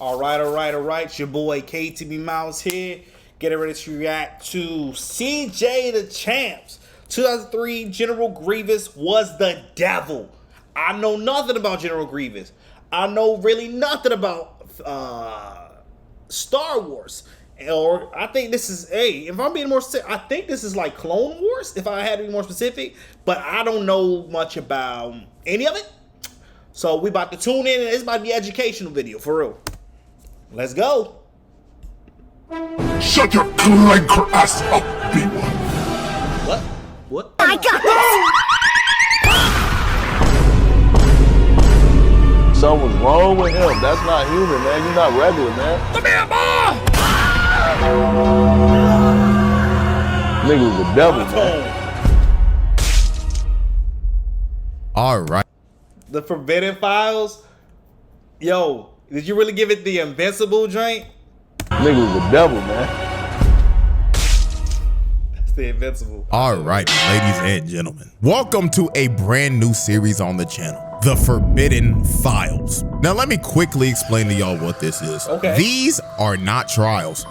All right. It's your boy KTB Mouse here. Getting ready to react to CJ Dachamp's 2003 General Grievous was the devil. I know nothing about General Grievous. I know really nothing about Star Wars. Or I think this is, if I'm being more specific, I think this is like Clone Wars, if I had to be more specific. But I don't know much about any of it. So we about to tune in, and it's about to be an educational video, for real. Let's go. Shut your clanker ass up, B1. What? I got this! Something's wrong with him. That's not human, man. You're not regular, man. Come here, boy! Nigga was the devil, man. All right. The Forbidden Files? Yo, did you really give it the Invincible drink? Nigga was the devil, man. That's the Invincible. All right, ladies and gentlemen. Welcome to a brand new series on the channel, The Forbidden Files. Now, let me quickly explain to y'all what this is. Okay. These are not trials.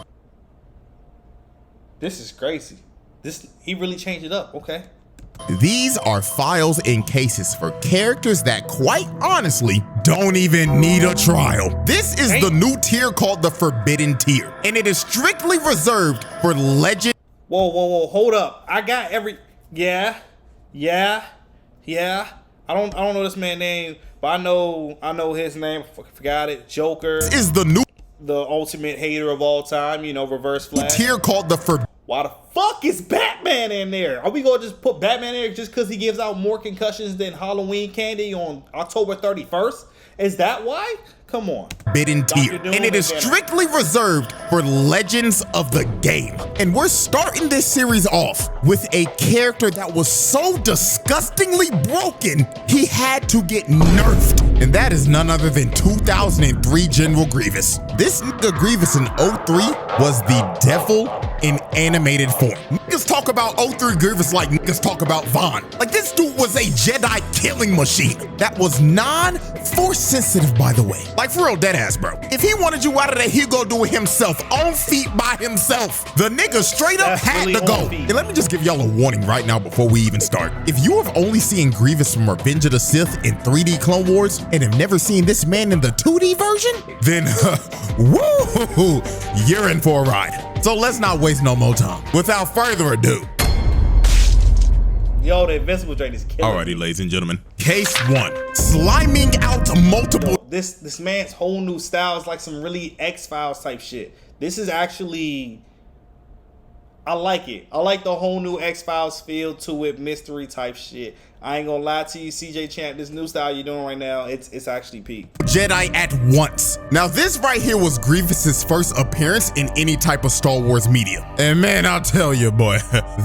This is crazy. He really changed it up. Okay. These are files and cases for characters that quite honestly don't even need a trial. This is the new tier called the Forbidden Tier, and it is strictly reserved for legend. Whoa, hold up. I got every yeah. I don't know this man's name, but I know his name. Forgot it. Joker. This is the ultimate hater of all time, you know, Reverse Flash. Tier called the Forbidden. Why the fuck is Batman in there? Are we gonna just put Batman in there just because he gives out more concussions than Halloween candy on October 31st? Is that why? Come on. Forbidden Tier, and it is strictly reserved for legends of the game. And we're starting this series off with a character that was so disgustingly broken, he had to get nerfed. And that is none other than 2003 General Grievous. This nigga Grievous in 03 was the devil in animated form. Niggas talk about 03 Grievous like niggas talk about Vaughn. Like, this dude was a Jedi killing machine that was non-force sensitive, by the way. Like, for real, deadass, bro. If he wanted you out of there, he'd go do it himself, on feet by himself. The nigga straight up had to go. And let me just give y'all a warning right now before we even start. If you have only seen Grievous from Revenge of the Sith in 3D Clone Wars and have never seen this man in the 2D version, then woo, you're in for a ride. So let's not waste no more time. Without further ado. Yo, the Invincible drink is killing. Alrighty, ladies and gentlemen. Case 1. Sliming out multiple. Yo, this man's whole new style is like some really X-Files type shit. This is actually, I like it. I like the whole new X-Files feel to it, mystery type shit. I ain't gonna lie to you, CJ Champ, this new style you're doing right now, it's actually peak. Jedi at once. Now this right here was Grievous's first appearance in any type of Star Wars media. And man, I'll tell you, boy,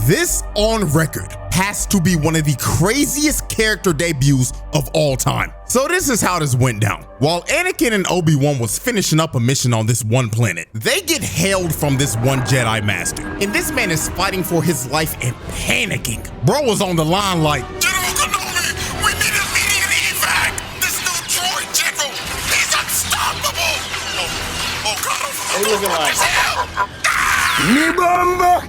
this on record has to be one of the craziest character debuts of all time. So this is how this went down. While Anakin and Obi-Wan was finishing up a mission on this one planet, they get hailed from this one Jedi Master. And this man is fighting for his life and panicking. Bro was on the line like, General Kenobi, we need immediate evac. This new droid general, he's unstoppable. Oh God, They looking like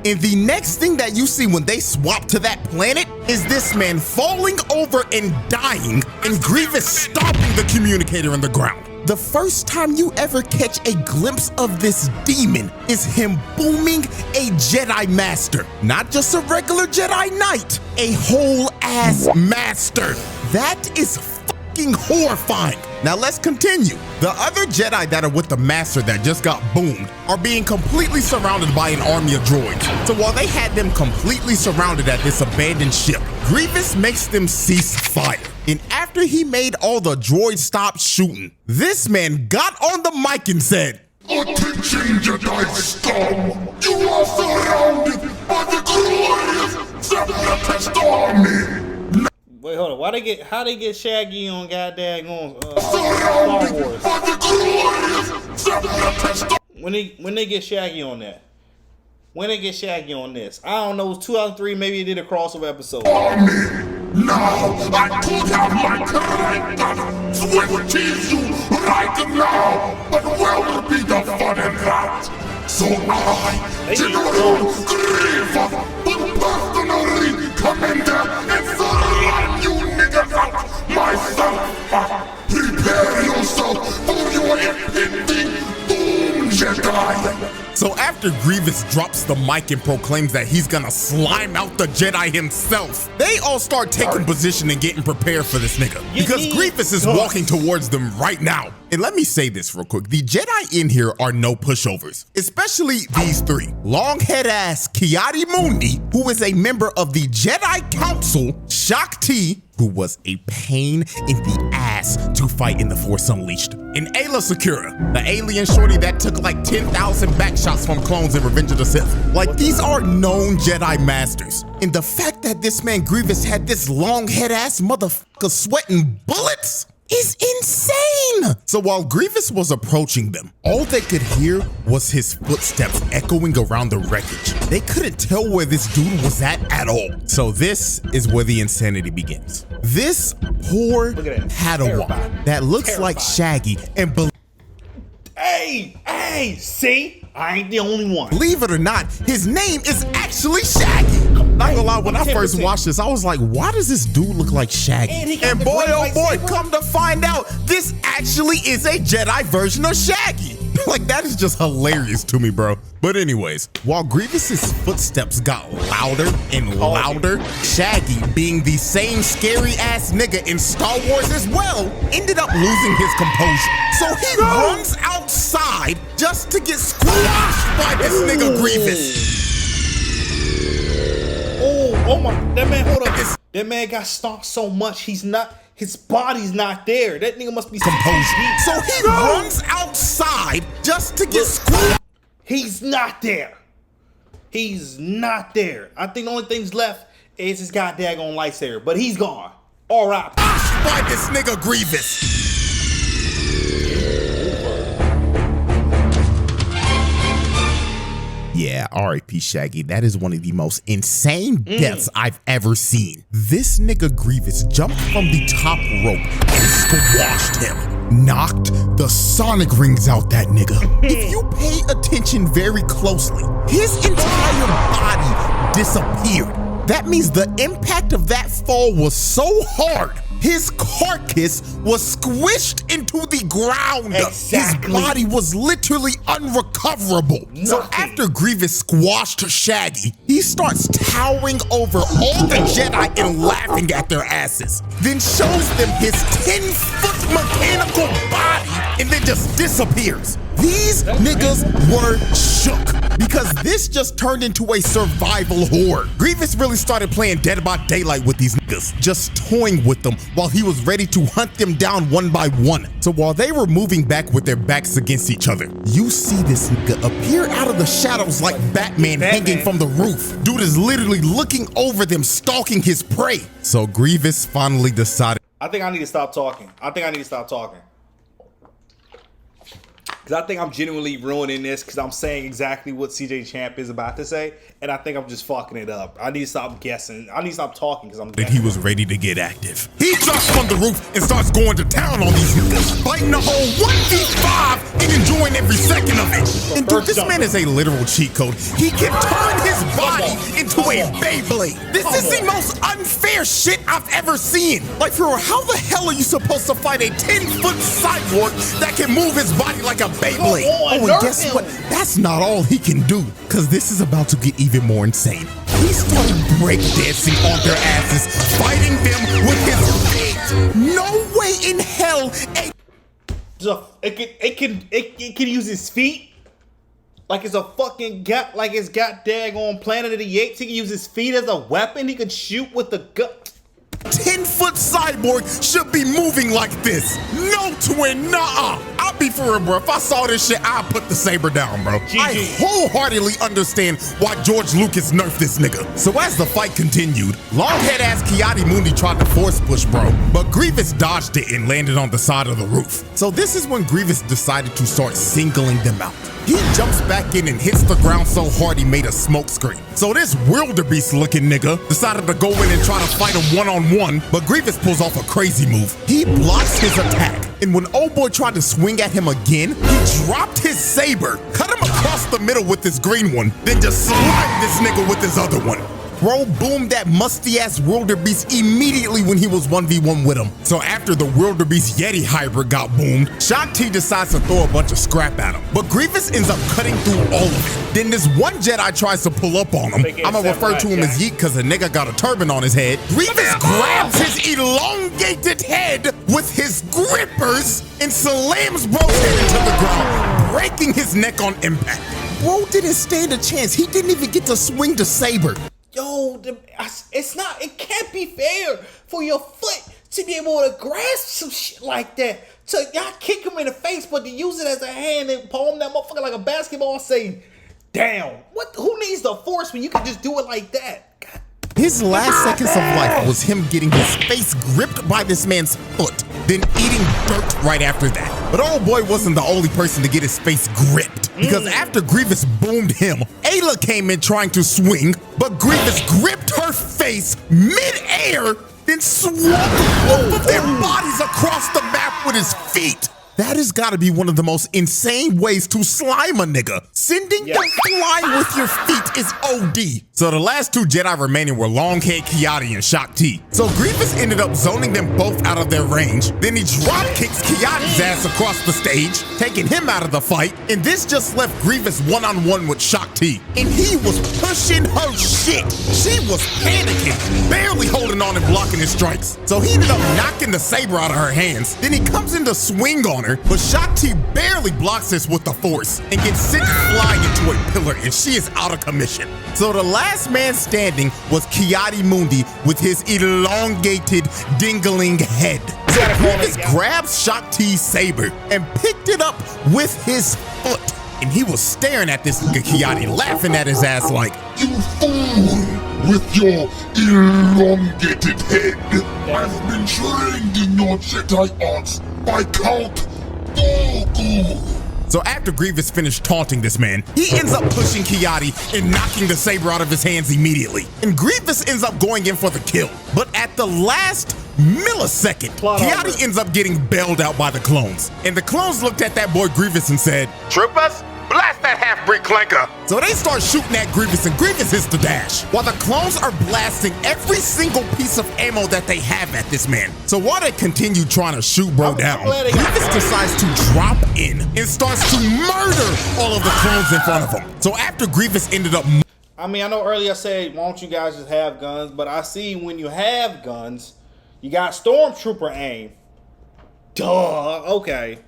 and the next thing that you see when they swap to that planet is this man falling over and dying, and Grievous stomping the communicator in the ground. The first time you ever catch a glimpse of this demon is him booming a Jedi Master. Not just a regular Jedi Knight, a whole ass master. That is fucking horrifying. Now let's continue. The other Jedi that are with the Master that just got boomed are being completely surrounded by an army of droids. So while they had them completely surrounded at this abandoned ship, Grievous makes them cease fire. And after he made all the droids stop shooting, this man got on the mic and said, Attention, Jedi scum! You are surrounded by the glorious Separatist army! wait, hold on. How they get Shaggy on goddamn Star Wars? When they get Shaggy on that? When they get Shaggy on this? I don't know. 2003, maybe they did a crossover episode. Now I could have my character switch you right now, but well be the fun in that. So I, General Grievous, will personally come in there and run you niggas out myself. Prepare yourself for your impending doom, Jedi. So after Grievous drops the mic and proclaims that he's gonna slime out the Jedi himself, they all start taking position and getting prepared for this nigga. Because Grievous is walking towards them right now. And let me say this real quick. The Jedi in here are no pushovers, especially these three. Long-head ass Ki-Adi-Mundi, who is a member of the Jedi Council, Shakti, who was a pain in the ass to fight in The Force Unleashed, and Ayla Secura, the alien shorty that took like 10,000 backshots from clones in Revenge of the Sith. Like, these are known Jedi masters. And the fact that this man Grievous had this long-head ass motherfucker sweating bullets is insane. So while Grievous was approaching them, all they could hear was his footsteps echoing around the wreckage. They couldn't tell where this dude was at all. So this is where the insanity begins. This poor Padawan that looks like Shaggy and Hey, see? I ain't the only one. Believe it or not, his name is actually Shaggy. Not gonna lie, when I first watched this, I was like, why does this dude look like Shaggy? And boy, oh boy, come to find out, this actually is a Jedi version of Shaggy. Like, that is just hilarious to me, bro. But anyways, while Grievous's footsteps got louder and louder, Shaggy, being the same scary ass nigga in Star Wars as well, ended up losing his composure. So he runs outside just to get squashed by this nigga Grievous. Oh my, that man, hold up. That man got stomped so much, his body's not there. That nigga must be composure. So he runs outside just to get squashed. He's not there. He's not there. I think the only thing's left is his goddamn lightsaber, but he's gone. All right. By this nigga Grievous. Yeah, R.I.P. Shaggy. That is one of the most insane deaths I've ever seen. This nigga Grievous jumped from the top rope and squashed him. Knocked the sonic rings out that nigga. If you pay attention very closely, his entire body disappeared. That means the impact of that fall was so hard, his carcass was squished into the ground. Exactly. His body was literally unrecoverable. Nothing. So after Grievous squashed Shaggy, he starts towering over all the Jedi and laughing at their asses. Then shows them his 10-foot mechanical body and then just disappears. These niggas were shook because this just turned into a survival horror. Grievous really started playing Dead by Daylight with these niggas, just toying with them while he was ready to hunt them down one by one. So while they were moving back with their backs against each other, you see this nigga appear out of the shadows like Batman hanging from the roof. Dude is literally looking over them, stalking his prey. So Grievous finally decided, I think I need to stop talking. Because I think I'm genuinely ruining this because I'm saying exactly what CJ Champ is about to say, and I think I'm just fucking it up. I need to stop guessing. I need to stop talking because I'm guessing. He was ready to get active. He drops from the roof and starts going to town on these niggas, fighting the whole 1v5 and enjoying every second of it. And dude, this man is a literal cheat code. He can turn his body into a Beyblade. This is the most unfair shit I've ever seen. Like, for real, how the hell are you supposed to fight a 10-foot cyborg that can move his body like a Beyblade? Oh, and guess what? That's not all he can do, because this is about to get even more insane. He started breakdancing on their asses, fighting them with his feet. No way in hell. It can use his feet like it's a fucking like it's got daggone Planet of the Apes. He can use his feet as a weapon. He could shoot with the gun. 10-foot cyborg should be moving like this. No twin, nuh-uh. I'll be for real, bro. If I saw this shit, I'd put the saber down, bro. GG. I wholeheartedly understand why George Lucas nerfed this nigga. So as the fight continued, long-head ass Ki-Adi-Mundi tried to force push, bro, but Grievous dodged it and landed on the side of the roof. So this is when Grievous decided to start singling them out. He jumps back in and hits the ground so hard he made a smoke screen. So this wildebeest looking nigga decided to go in and try to fight him one-on-one, but Grievous pulls off a crazy move. He blocks his attack, and when old boy tried to swing at him again, he dropped his saber, cut him across the middle with his green one, then just slimed this nigga with his other one. Bro boomed that musty-ass wildebeest immediately when he was 1v1 with him. So after the wildebeest Yeti hybrid got boomed, Shaak Ti decides to throw a bunch of scrap at him. But Grievous ends up cutting through all of it. Then this one Jedi tries to pull up on him. I'ma refer to him as Yeet because the nigga got a turban on his head. Grievous grabs his elongated head with his grippers and slams bro's head into the ground, breaking his neck on impact. Bro didn't stand a chance. He didn't even get to swing the saber. Yo, it can't be fair for your foot to be able to grasp some shit like that. So y'all kick him in the face, but to use it as a hand and palm that motherfucker like a basketball, say, damn, who needs the force when you can just do it like that? God. His last seconds of life was him getting his face gripped by this man's foot, then eating dirt right after that. But old boy wasn't the only person to get his face gripped, because after Grievous boomed him, Ayla came in trying to swing, but Grievous gripped her face mid-air, then swapped both of their bodies across the map with his feet. That has got to be one of the most insane ways to slime a nigga. Sending them flying with your feet is OD. So the last two Jedi remaining were Longhead Kiadi and Shaak Ti. So Grievous ended up zoning them both out of their range. Then he drop kicks Kiadi's ass across the stage, taking him out of the fight. And this just left Grievous one-on-one with Shaak Ti. And he was pushing her shit. She was panicking, barely holding on and blocking his strikes. So he ended up knocking the saber out of her hands. Then he comes in to swing on her, but Shaak Ti barely blocks this with the force and gets sent flying into a pillar, and she is out of commission. So the last man standing was Kiadi Mundi with his elongated dingling head. So Grievous grabs Shaak Ti's saber and picked it up with his foot. And he was staring at this nigga Kiadi, laughing at his ass like, You fool! With your elongated head, I've been trained in your Jedi arts by Count Dooku. So after Grievous finished taunting this man, he ends up pushing Kiadi and knocking the saber out of his hands immediately. And Grievous ends up going in for the kill. But at the last millisecond, Kiadi ends up getting bailed out by the clones. And the clones looked at that boy Grievous and said, Troopers, blast that half-breed clanker. So they start shooting at Grievous, and Grievous hits the dash, while the clones are blasting every single piece of ammo that they have at this man. So while they continue trying to shoot bro down, Grievous decides to drop in and starts to murder all of the clones in front of him. So after Grievous ended up... I mean, I know earlier I said, why don't you guys just have guns? But I see when you have guns, you got stormtrooper aim. Duh, okay.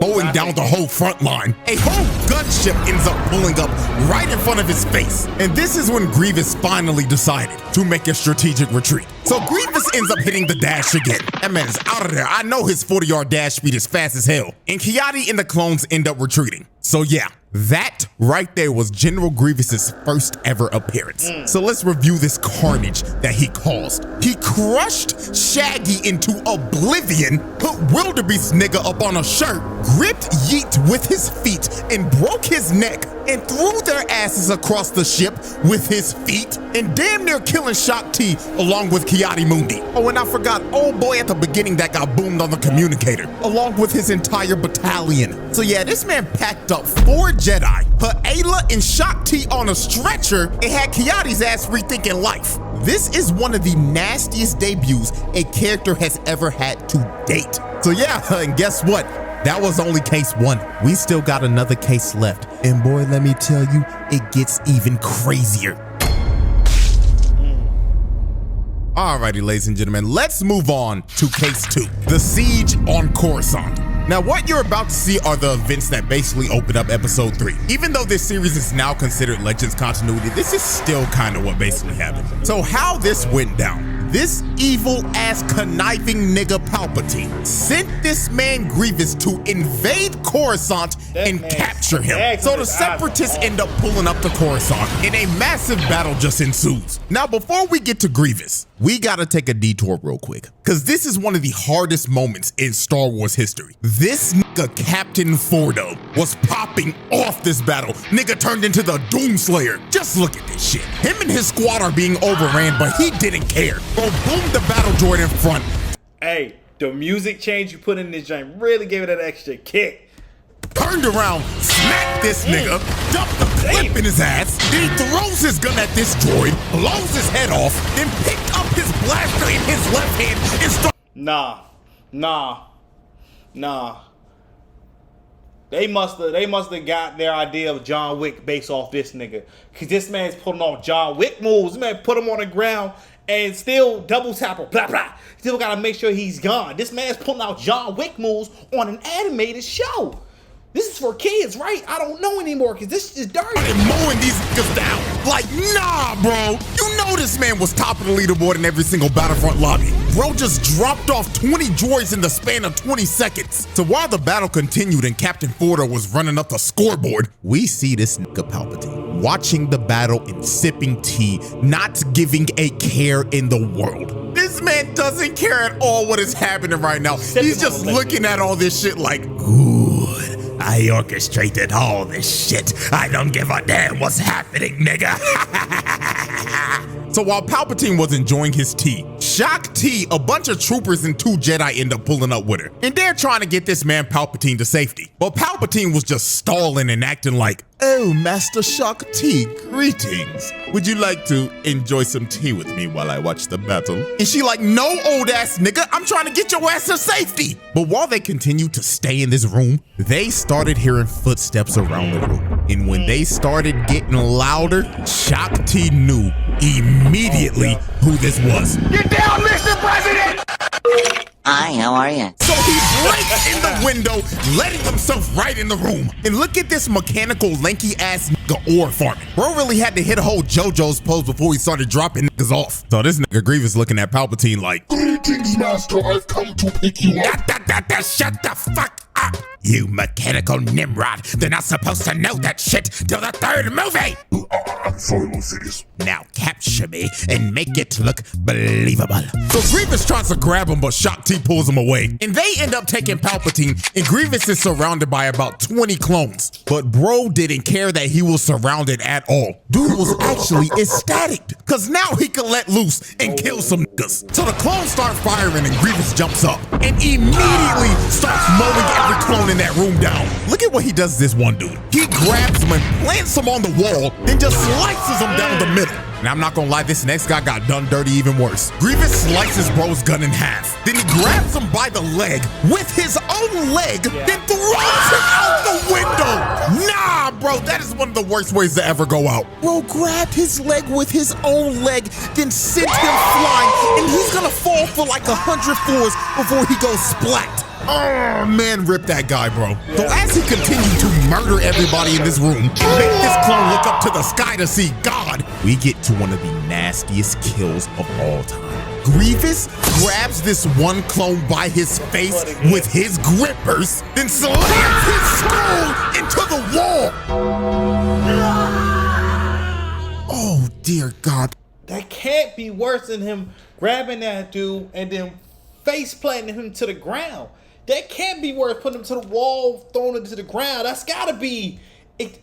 Mowing down the whole front line. A whole gunship ends up pulling up right in front of his face. And this is when Grievous finally decided to make a strategic retreat. So Grievous ends up hitting the dash again. That man is out of there. I know his 40-yard dash speed is fast as hell. And Kiadi and the clones end up retreating. So yeah, that right there was General Grievous's first ever appearance. So let's review this carnage that he caused. He crushed Shaggy into oblivion, put Wildebeest nigga up on a shirt, gripped Yeet with his feet and broke his neck, and threw their asses across the ship with his feet, and damn near killing Shaak Ti along with Kiadi Mundi. Oh, and I forgot old boy at the beginning that got boomed on the communicator, along with his entire battalion. So yeah, this man packed up 4 Jedi, put Ayla and Shaak Ti on a stretcher, and had Kiadi's ass rethinking life. This is one of the nastiest debuts a character has ever had to date. So yeah, and guess what? That was only case 1. We still got another case left. And boy, let me tell you, it gets even crazier. Alrighty, ladies and gentlemen, let's move on to case 2, the siege on Coruscant. Now, what you're about to see are the events that basically open up episode 3. Even though this series is now considered Legends continuity, this is still kind of what basically happened. So how this went down. This evil-ass conniving nigga Palpatine sent this man Grievous to invade Coruscant and capture him. So the Separatists end up pulling up to Coruscant, and a massive battle just ensues. Now, before we get to Grievous, we gotta take a detour real quick, because this is one of the hardest moments in Star Wars history. This nigga Captain Fordo was popping off this battle. Nigga turned into the Doomslayer. Just look at this shit. Him and his squad are being overran, but he didn't care. Bro, boom the battle droid in front. Hey, the music change you put in this joint really gave it an extra kick. Turned around, smacked this nigga, dumped the clip in his ass, then he throws his gun at this droid, blows his head off, then picked up his blaster in his left hand and started. Nah. They must have got their idea of John Wick based off this nigga. Cause this man's pulling off John Wick moves. This man put him on the ground and still double tap him, blah blah. Still gotta make sure he's gone. This man's pulling out John Wick moves on an animated show. This is for kids, right? I don't know anymore because this is dirty. And mowing these niggas down. Like, nah, bro. You know this man was top of the leaderboard in every single Battlefront lobby. Bro just dropped off 20 droids in the span of 20 seconds. So while the battle continued and Captain Fordo was running up the scoreboard, we see this nigga Palpatine watching the battle and sipping tea, not giving a care in the world. This man doesn't care at all what is happening right now. He's just looking at all this shit like, good. I orchestrated all this shit. I don't give a damn what's happening, nigga. So while Palpatine was enjoying his tea, Shock T, a bunch of troopers and 2 Jedi end up pulling up with her. And they're trying to get this man Palpatine to safety. But Palpatine was just stalling and acting like, oh, Master Shock T, greetings. Would you like to enjoy some tea with me while I watch the battle? And she like, no, old ass nigga, I'm trying to get your ass to safety. But while they continued to stay in this room, they started hearing footsteps around the room. And when they started getting louder, Shock T knew immediately who this was. Get down, Mr. President! Hi, how are you? So he breaks in the window, letting himself right in the room. And look at this mechanical, lanky ass nigga ore farming. Bro really had to hit a whole JoJo's pose before he started dropping niggas off. So this nigga Grievous looking at Palpatine like, Greetings, Master. I've come to pick you up. Shut the fuck up. You mechanical Nimrod. They're not supposed to know that shit till the 3rd movie. I'm sorry, Lucius. Now capture me and make it look believable. So Grievous tries to grab him, but Shock T pulls him away. And they end up taking Palpatine, and Grievous is surrounded by about 20 clones. But bro didn't care that he was surrounded at all. Dude was actually ecstatic, because now he could let loose and kill some niggas. So the clones start firing and Grievous jumps up and immediately starts mowing every clone in that room down. Look at what he does to this one dude. He grabs him and plants him on the wall, then just slices him down the middle. And I'm not gonna lie, this next guy got done dirty even worse. Grievous slices bro's gun in half. Then he grabs him by the leg with his own leg, then throws him out the window. Nah, bro, that is one of the worst ways to ever go out. Bro grabbed his leg with his own leg, then sent him flying, and he's gonna fall for like 100 floors before he goes splat. Oh man, rip that guy, bro. So as he continued to murder everybody in this room, make this clone look up to the sky to see God, we get to one of the nastiest kills of all time. Grievous grabs this one clone by his face with his grippers, then slams his skull into the wall. Oh dear God. That can't be worse than him grabbing that dude and then face planting him to the ground. That can't be worse, putting him to the wall, throwing him to the ground. That's gotta be,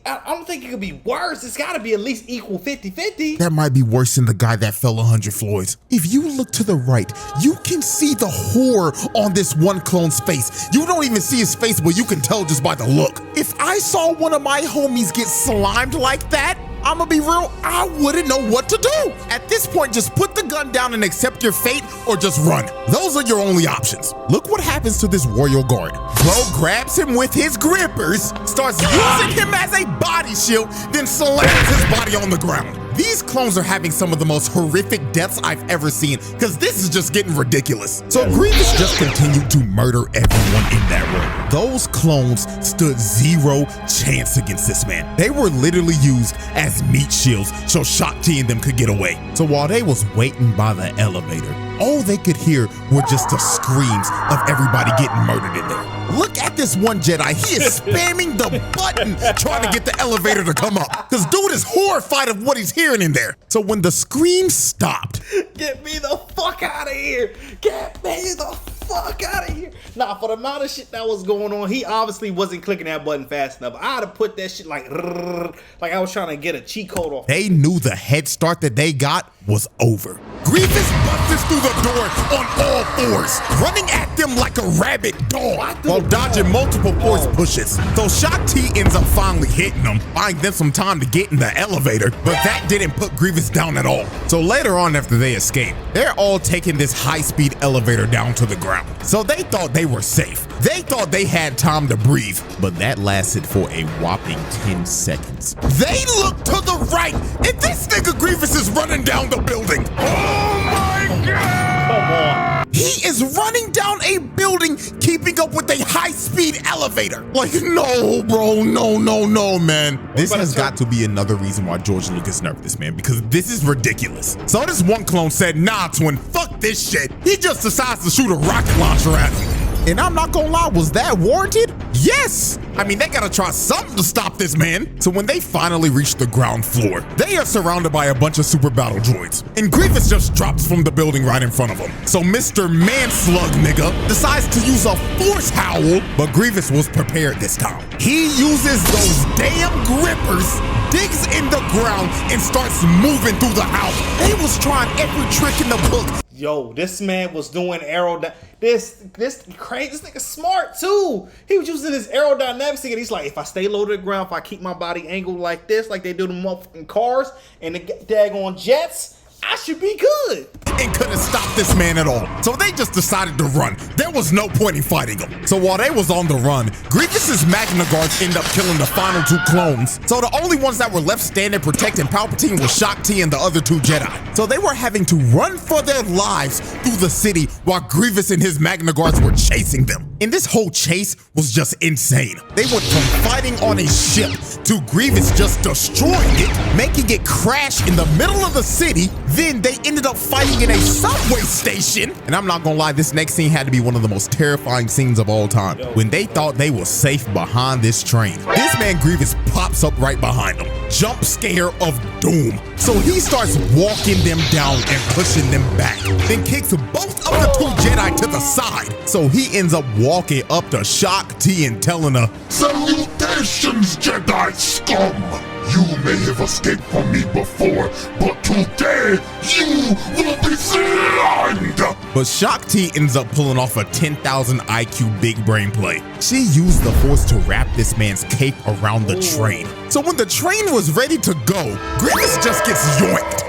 I don't think it could be worse. It's gotta be at least equal 50-50. That might be worse than the guy that fell 100 floors. If you look to the right, you can see the horror on this one clone's face. You don't even see his face, but you can tell just by the look. If I saw one of my homies get slimed like that, I'ma be real, I wouldn't know what to do. At this point, just put the gun down and accept your fate or just run. Those are your only options. Look what happens to this royal guard. Bro grabs him with his grippers, starts using him as a body shield, then slams his body on the ground. These clones are having some of the most horrific deaths I've ever seen, because this is just getting ridiculous. So Grievous just continued to murder everyone in that room. Those clones stood zero chance against this man. They were literally used as meat shields so Shock T and them could get away. So while they was waiting by the elevator, all they could hear were just the screams of everybody getting murdered in there. Look at this one Jedi. He is spamming the button trying to get the elevator to come up. Because dude is horrified of what he's hearing in there. So when the screams stopped, Get me the fuck out of here. Get me the fuck out of here. Nah, for the amount of shit that was going on, he obviously wasn't clicking that button fast enough. I'd have put that shit like I was trying to get a cheat code off. They knew the head start that they got was over. Grievous busts through the door on all fours, running at them like a rabid dog while dodging multiple force pushes. So Shock T ends up finally hitting them, buying them some time to get in the elevator, but that didn't put Grievous down at all. So later on, after they escape, they're all taking this high-speed elevator down to the ground. So they thought they were safe. They thought they had time to breathe, but that lasted for a whopping 10 seconds. They look to the right, and this nigga Grievous is running down the building. Oh my God! Come on. He is running down a building, keeping up with a high-speed elevator. Like, no, bro, no, man. This has got to be another reason why George Lucas nerfed this, man, because this is ridiculous. So this one clone said, nah, twin, fuck this shit. He just decides to shoot a rocket launcher at him. And I'm not gonna lie, was that warranted? Yes! I mean, they gotta try something to stop this man. So when they finally reach the ground floor, they are surrounded by a bunch of super battle droids. And Grievous just drops from the building right in front of them. So Mr. Manslug nigga decides to use a force howl, but Grievous was prepared this time. He uses those damn grippers, digs in the ground, and starts moving through the house. He was trying every trick in the book. Yo, this man was doing this nigga smart too. He was using his aerodynamics and he's like, if I stay low to the ground, if I keep my body angled like this, like they do the motherfucking cars and the daggone jets, I should be good. And couldn't stop this man at all. So they just decided to run. There was no point in fighting him. So while they was on the run, Grievous's Magna Guards end up killing the final two clones. So the only ones that were left standing protecting Palpatine was Shock T and the other two Jedi. So they were having to run for their lives through the city while Grievous and his Magna Guards were chasing them. And this whole chase was just insane. They went from fighting on a ship to Grievous just destroying it, making it crash in the middle of the city. Then they ended up fighting in a subway station. And I'm not gonna lie, this next scene had to be one of the most terrifying scenes of all time. When they thought they were safe behind this train, this man Grievous pops up right behind them. Jump scare of doom. So he starts walking them down and pushing them back. Then kicks both of the two Jedi to the side. So he ends up walking up to Shock T and telling her, Salutations, Jedi scum! You may have escaped from me before, but today you will be slimed! But Shock T ends up pulling off a 10,000 IQ big brain play. She used the Force to wrap this man's cape around the train. So when the train was ready to go, Grievous just gets yoinked.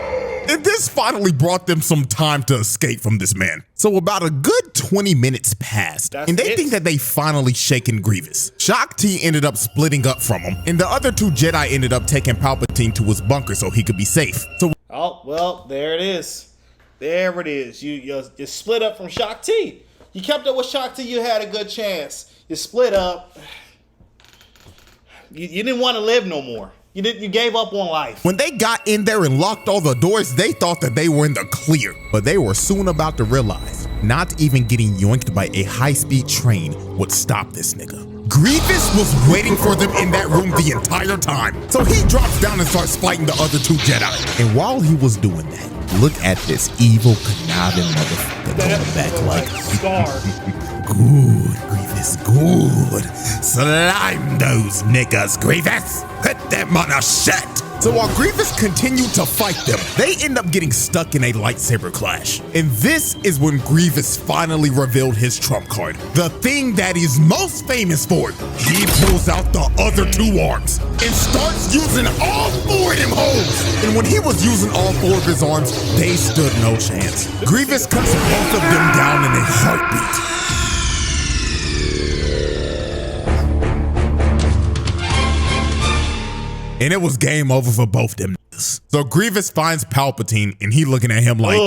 And this finally brought them some time to escape from this man. So about a good 20 minutes passed, and they think that they finally shaken Grievous. Shock T ended up splitting up from him, and the other two Jedi ended up taking Palpatine to his bunker so he could be safe. So oh, well, there it is. There it is. You split up from Shock T. You kept up with Shock T, you had a good chance. You split up. You didn't want to live no more. You gave up on life. When they got in there and locked all the doors, they thought that they were in the clear. But they were soon about to realize not even getting yoinked by a high-speed train would stop this nigga. Grievous was waiting for them in that room the entire time. So he drops down and starts fighting the other two Jedi. And while he was doing that, look at this evil, conniving motherfucker going back like, good, Grievous, good. Slime those niggas, Grievous. Put them on a shit. So while Grievous continued to fight them, they end up getting stuck in a lightsaber clash. And this is when Grievous finally revealed his trump card. The thing that he's most famous for. He pulls out the other two arms and starts using all four of them holes. And when he was using all four of his arms, they stood no chance. Grievous cuts both of them down in a heartbeat. And it was game over for both them niggas. So Grievous finds Palpatine and he looking at him like,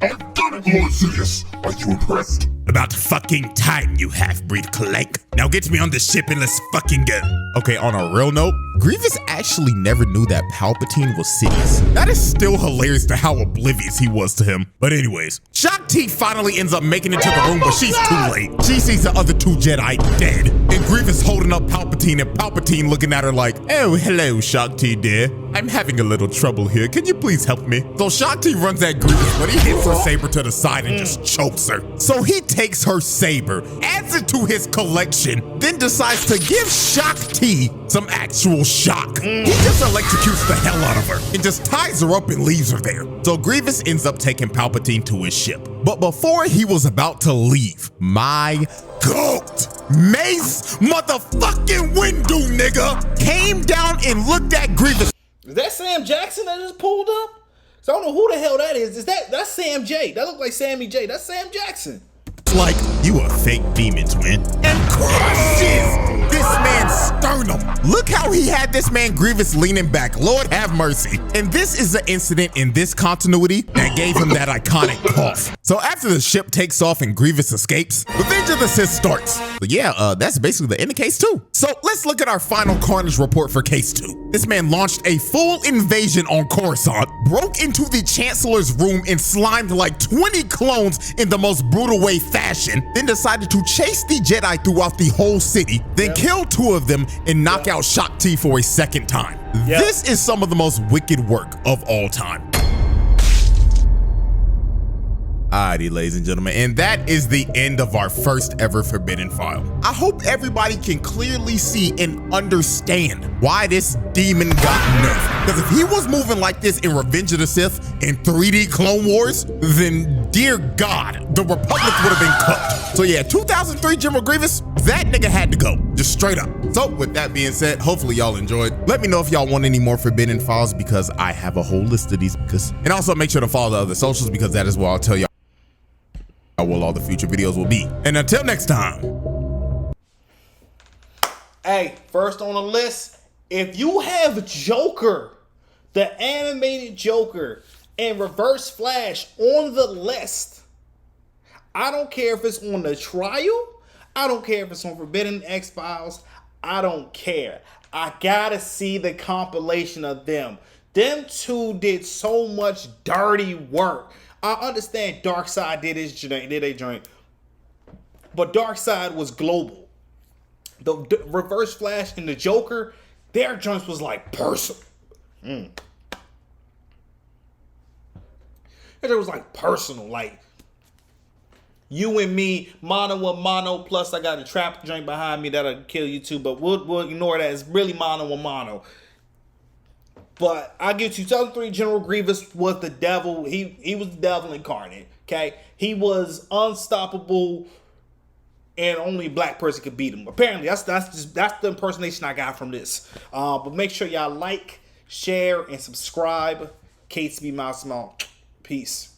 I've done it, Lord Sidious. Are you impressed? About fucking time, you half-breed clank. Now get me on the ship and let's fucking go. Okay, on a real note, Grievous actually never knew that Palpatine was Sidious. That is still hilarious to how oblivious he was to him. But anyways, Shock T finally ends up making it to the room, but she's too late. She sees the other two Jedi dead, and Grievous holding up Palpatine, and Palpatine looking at her like, oh, hello, Shock T, dear. I'm having a little trouble here. Can you please help me? So Shock T runs at Grievous, but he hits her saber to the side and just chokes her. So he takes her saber, adds it to his collection, then decides to give Shock T some actual shock. He just electrocutes the hell out of her and just ties her up and leaves her there. So Grievous ends up taking Palpatine to his ship. But before he was about to leave, my GOAT, Mace motherfucking Windu nigga, came down and looked at Grievous. Is that Sam Jackson that just pulled up? So I don't know who the hell that is. That's Sam J. That look like Sammy J. That's Sam Jackson. Like, you a fake demon twin. And crushes this man's sternum. Look how he had this man Grievous leaning back. Lord have mercy. And this is the incident in this continuity that gave him that iconic cough. So after the ship takes off and Grievous escapes, Revenge of the Sith starts. But yeah, that's basically the end of case 2. So let's look at our final Carnage report for case 2. This man launched a full invasion on Coruscant, broke into the Chancellor's room and slimed like 20 clones in the most brutal way fashion, then decided to chase the Jedi throughout the whole city, then kill 2 of them and knock out Shock T for a second time. This is some of the most wicked work of all time. Alrighty, ladies and gentlemen, and that is the end of our first ever Forbidden File. I hope everybody can clearly see and understand why this demon got nerfed. Because if he was moving like this in Revenge of the Sith and 3D Clone Wars, then dear God, the Republic would have been cooked. So yeah, 2003 General Grievous, that nigga had to go, just straight up. So with that being said, hopefully y'all enjoyed. Let me know if y'all want any more Forbidden Files because I have a whole list of these. And also make sure to follow the other socials because that is where I'll tell y'all what all the future videos will be. And until next time. Hey, first on the list, if you have Joker, the animated Joker, and Reverse Flash on the list, I don't care if it's on the trial, I don't care if it's on Forbidden X-Files, I don't care. I gotta see the compilation of them. Them 2 did so much dirty work. I understand Darkseid did a joint, but Darkseid was global. The Reverse Flash and the Joker, their joints was like personal. It was like personal, like you and me, mano a mano. Plus, I got a trap joint behind me that'll kill you too, but we'll ignore that. It's really mano a mano. But I give 2003 General Grievous was the devil. He was the devil incarnate. Okay, he was unstoppable, and only a black person could beat him. Apparently, that's the impersonation I got from this. But make sure y'all like, share, and subscribe. KTB Mouse Mouth. Peace.